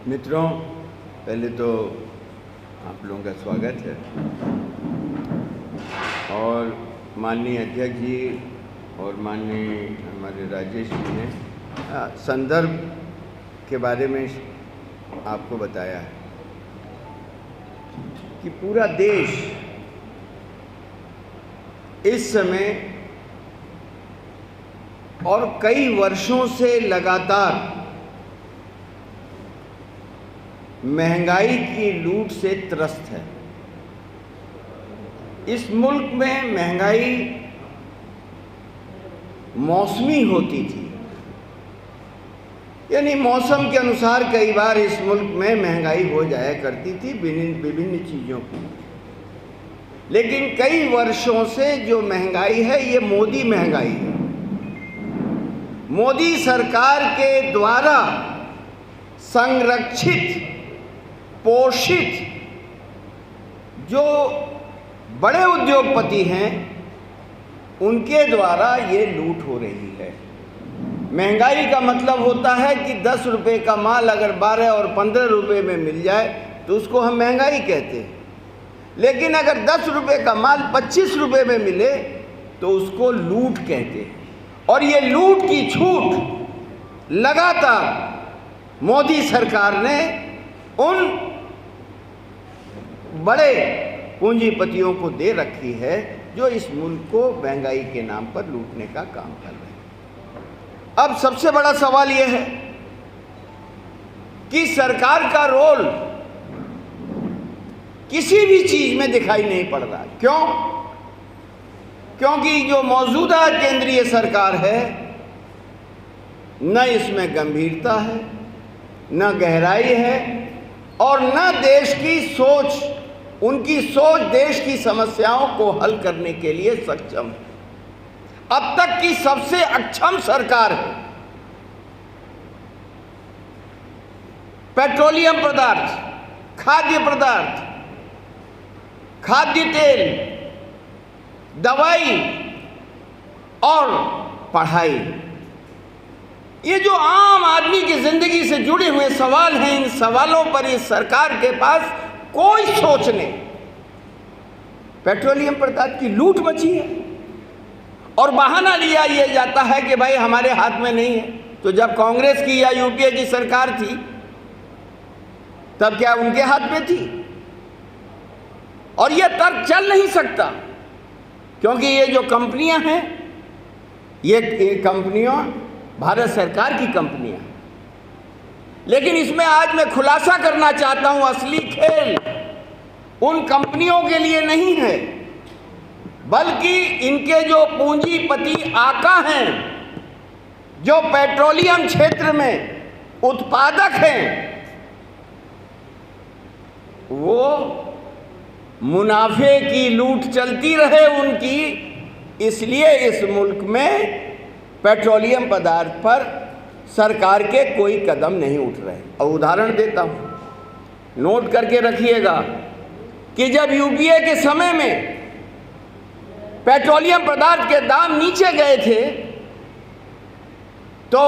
मित्रों, पहले तो आप लोगों का स्वागत है और माननीय अध्यक्ष जी और माननीय हमारे राजेश जी ने संदर्भ के बारे में आपको बताया है कि पूरा देश इस समय और कई वर्षों से लगातार महंगाई की लूट से त्रस्त है। इस मुल्क में महंगाई मौसमी होती थी, यानी मौसम के अनुसार कई बार इस मुल्क में महंगाई हो जाया करती थी विभिन्न चीज़ों की। लेकिन कई वर्षों से जो महंगाई है ये मोदी महंगाई है। मोदी सरकार के द्वारा संरक्षित पोषित जो बड़े उद्योगपति हैं उनके द्वारा ये लूट हो रही है। महंगाई का मतलब होता है कि 10 रुपये का माल अगर 12 और 15 रुपये में मिल जाए तो उसको हम महंगाई कहते हैं, लेकिन अगर 10 रुपये का माल 25 रुपये में मिले तो उसको लूट कहते हैं। और ये लूट की छूट लगातार मोदी सरकार ने उन बड़े पूंजीपतियों को दे रखी है जो इस मुल्क को महंगाई के नाम पर लूटने का काम कर रहे हैं। अब सबसे बड़ा सवाल यह है कि सरकार का रोल किसी भी चीज में दिखाई नहीं पड़ रहा। क्यों? क्योंकि जो मौजूदा केंद्रीय सरकार है न इसमें गंभीरता है, न गहराई है और न देश की सोच, उनकी सोच देश की समस्याओं को हल करने के लिए सक्षम है। अब तक की सबसे अक्षम सरकार है। पेट्रोलियम पदार्थ, खाद्य पदार्थ, खाद्य तेल, दवाई और पढ़ाई, ये जो आम आदमी की जिंदगी से जुड़े हुए सवाल हैं, इन सवालों पर इस सरकार के पास कोई सोच नहीं। पेट्रोलियम पदार्थ की लूट मची है और बहाना लिया ये जाता है कि भाई हमारे हाथ में नहीं है। तो जब कांग्रेस की या यूपीए की सरकार थी तब क्या उनके हाथ में थी? और ये तर्क चल नहीं सकता, क्योंकि ये जो कंपनियां हैं ये कंपनियां भारत सरकार की कंपनियां। लेकिन इसमें आज मैं खुलासा करना चाहता हूं, असली खेल उन कंपनियों के लिए नहीं है, बल्कि इनके जो पूंजीपति आका हैं, जो पेट्रोलियम क्षेत्र में उत्पादक हैं, वो मुनाफे की लूट चलती रहे उनकी, इसलिए इस मुल्क में पेट्रोलियम पदार्थ पर सरकार के कोई कदम नहीं उठ रहे। और उदाहरण देता हूँ, नोट करके रखिएगा कि जब यूपीए के समय में पेट्रोलियम पदार्थ के दाम नीचे गए थे तो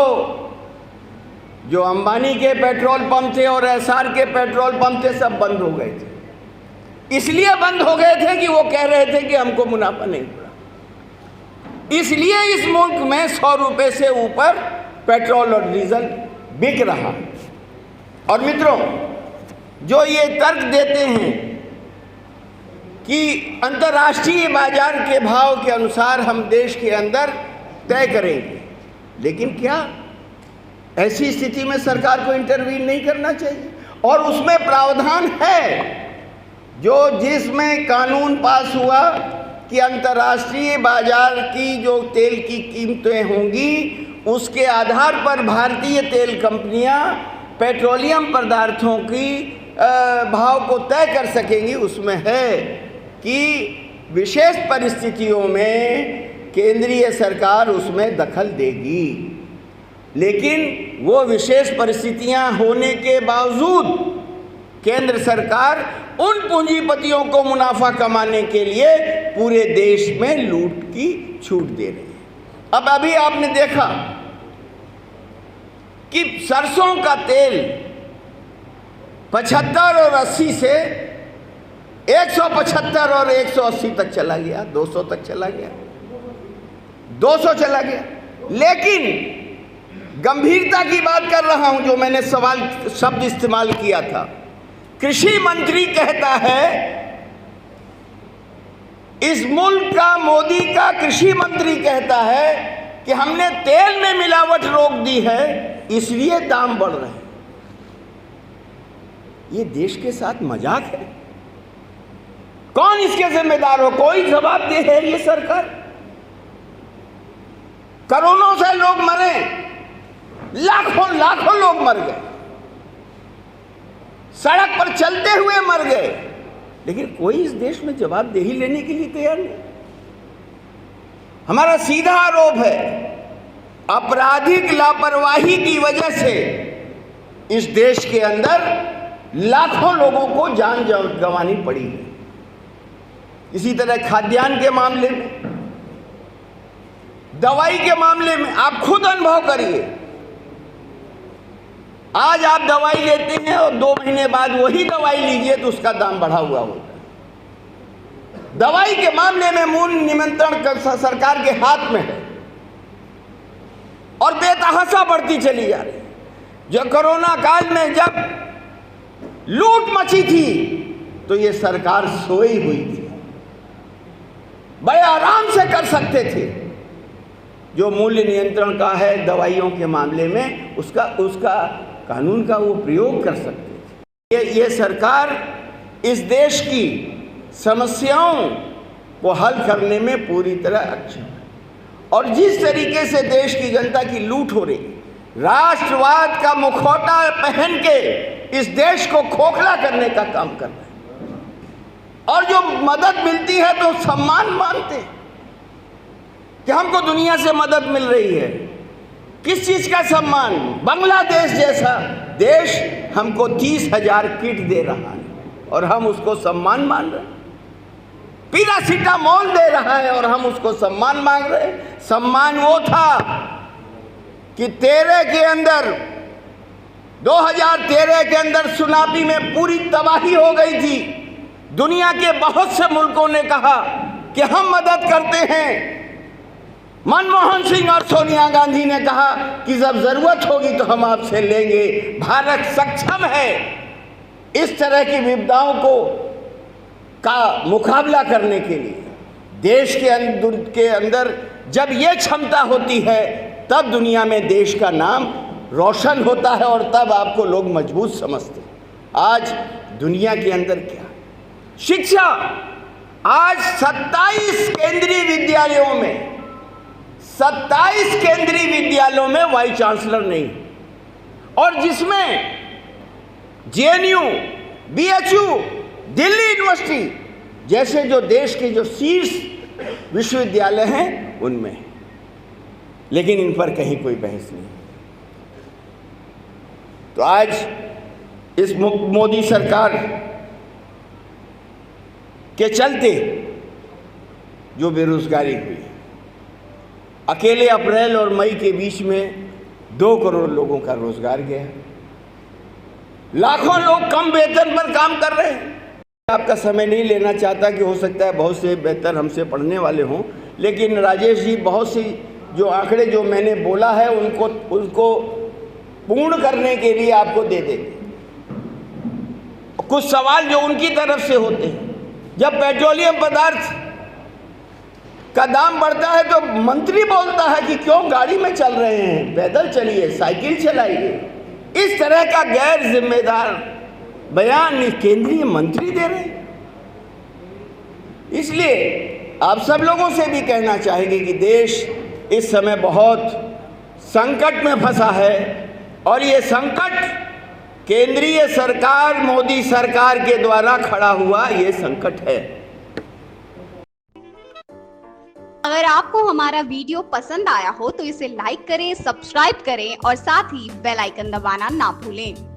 जो अंबानी के पेट्रोल पंप थे और एसआर के पेट्रोल पंप थे सब बंद हो गए थे। इसलिए बंद हो गए थे कि वो कह रहे थे कि हमको मुनाफा नहीं पड़ा। इसलिए इस मुल्क में 100 रुपये से ऊपर पेट्रोल और डीजल बिक रहा। और मित्रों, जो ये तर्क देते हैं कि अंतर्राष्ट्रीय बाजार के भाव के अनुसार हम देश के अंदर तय करेंगे, लेकिन क्या ऐसी स्थिति में सरकार को इंटरवीन नहीं करना चाहिए? और उसमें प्रावधान है जो जिसमें कानून पास हुआ कि अंतर्राष्ट्रीय बाजार की जो तेल की कीमतें होंगी उसके आधार पर भारतीय तेल कंपनियां पेट्रोलियम पदार्थों की भाव को तय कर सकेंगी। उसमें है कि विशेष परिस्थितियों में केंद्रीय सरकार उसमें दखल देगी, लेकिन वो विशेष परिस्थितियां होने के बावजूद केंद्र सरकार उन पूंजीपतियों को मुनाफा कमाने के लिए पूरे देश में लूट की छूट दे रही है। अब अभी आपने देखा कि सरसों का तेल 75 और 80 से 175 और 180 तक चला गया, 200 तक चला गया, 200 चला गया। लेकिन गंभीरता की बात कर रहा हूं, जो मैंने शब्द इस्तेमाल किया था, कृषि मंत्री कहता है, इस मुल्क का मोदी का कृषि मंत्री कहता है कि हमने तेल में मिलावट रोक दी है, इसलिए दाम बढ़ रहे हैं। ये देश के साथ मजाक है। कौन इसके जिम्मेदार हो? कोई जवाबदेह है ये सरकार? करोड़ों से लोग मरे, लाखों लाखों लोग मर गए, सड़क पर चलते हुए मर गए, लेकिन कोई इस देश में जवाबदेही लेने के लिए तैयार नहीं। हमारा सीधा आरोप है, आपराधिक लापरवाही की वजह से इस देश के अंदर लाखों लोगों को जान गंवानी पड़ी है। इसी तरह खाद्यान्न के मामले में, दवाई के मामले में आप खुद अनुभव करिए। आज आप दवाई लेते हैं और 2 महीने बाद वही दवाई लीजिए तो उसका दाम बढ़ा हुआ होता है। दवाई के मामले में मूल्य नियंत्रण सरकार के हाथ में है और बेतहाशा बढ़ती चली जा रही है। जो कोरोना काल में जब लूट मची थी तो ये सरकार सोई हुई थी, बड़े आराम से कर सकते थे। जो मूल्य नियंत्रण का है दवाइयों के मामले में, उसका कानून का वो प्रयोग कर सकते थे। ये सरकार इस देश की समस्याओं को हल करने में पूरी तरह अक्षम है। और जिस तरीके से देश की जनता की लूट हो रही, राष्ट्रवाद का मुखौटा पहन के इस देश को खोखला करने का काम कर रहे हैं। और जो मदद मिलती है तो सम्मान मानते हैं कि हमको दुनिया से मदद मिल रही है। किस चीज का सम्मान? बांग्लादेश जैसा देश हमको 30,000 किट दे रहा है और हम उसको सम्मान मान रहे हैं। पैरासिटामोल दे रहा है और हम उसको सम्मान मांग रहे हैं। सम्मान वो था कि 2013 के अंदर सुनामी में पूरी तबाही हो गई थी। दुनिया के बहुत से मुल्कों ने कहा कि हम मदद करते हैं। मनमोहन सिंह और सोनिया गांधी ने कहा कि जब जरूरत होगी तो हम आपसे लेंगे। भारत सक्षम है इस तरह की विपदाओं का मुकाबला करने के लिए। देश के अंदर जब ये क्षमता होती है तब दुनिया में देश का नाम रोशन होता है और तब आपको लोग मजबूत समझते हैं। आज दुनिया के अंदर क्या शिक्षा, आज 27 केंद्रीय विद्यालयों में वाइस चांसलर नहीं, और जिसमें जेएनयू, बीएचयू, दिल्ली यूनिवर्सिटी जैसे जो देश के जो शीर्ष विश्वविद्यालय हैं उनमें, लेकिन इन पर कहीं कोई बहस नहीं। तो आज इस मोदी सरकार के चलते जो बेरोजगारी हुई, अकेले अप्रैल और मई के बीच में 2 करोड़ लोगों का रोजगार गया। लाखों लोग कम वेतन पर काम कर रहे हैं। आपका समय नहीं लेना चाहता कि हो सकता है बहुत से बेहतर हमसे पढ़ने वाले हों, लेकिन राजेश जी बहुत सी जो आंकड़े जो मैंने बोला है उनको पूर्ण करने के लिए आपको दे देंगे। कुछ सवाल जो उनकी तरफ से होते हैं, जब पेट्रोलियम पदार्थ का दाम बढ़ता है तो मंत्री बोलता है कि क्यों गाड़ी में चल रहे हैं, पैदल चलिए, साइकिल चलाइए। इस तरह का गैर जिम्मेदार बयान केंद्रीय मंत्री दे रहे हैं। इसलिए आप सब लोगों से भी कहना चाहेंगे कि देश इस समय बहुत संकट में फंसा है और ये संकट केंद्रीय सरकार, मोदी सरकार के द्वारा खड़ा हुआ ये संकट है। अगर आपको हमारा वीडियो पसंद आया हो तो इसे लाइक करें, सब्सक्राइब करें और साथ ही बेल आइकन दबाना ना भूलें।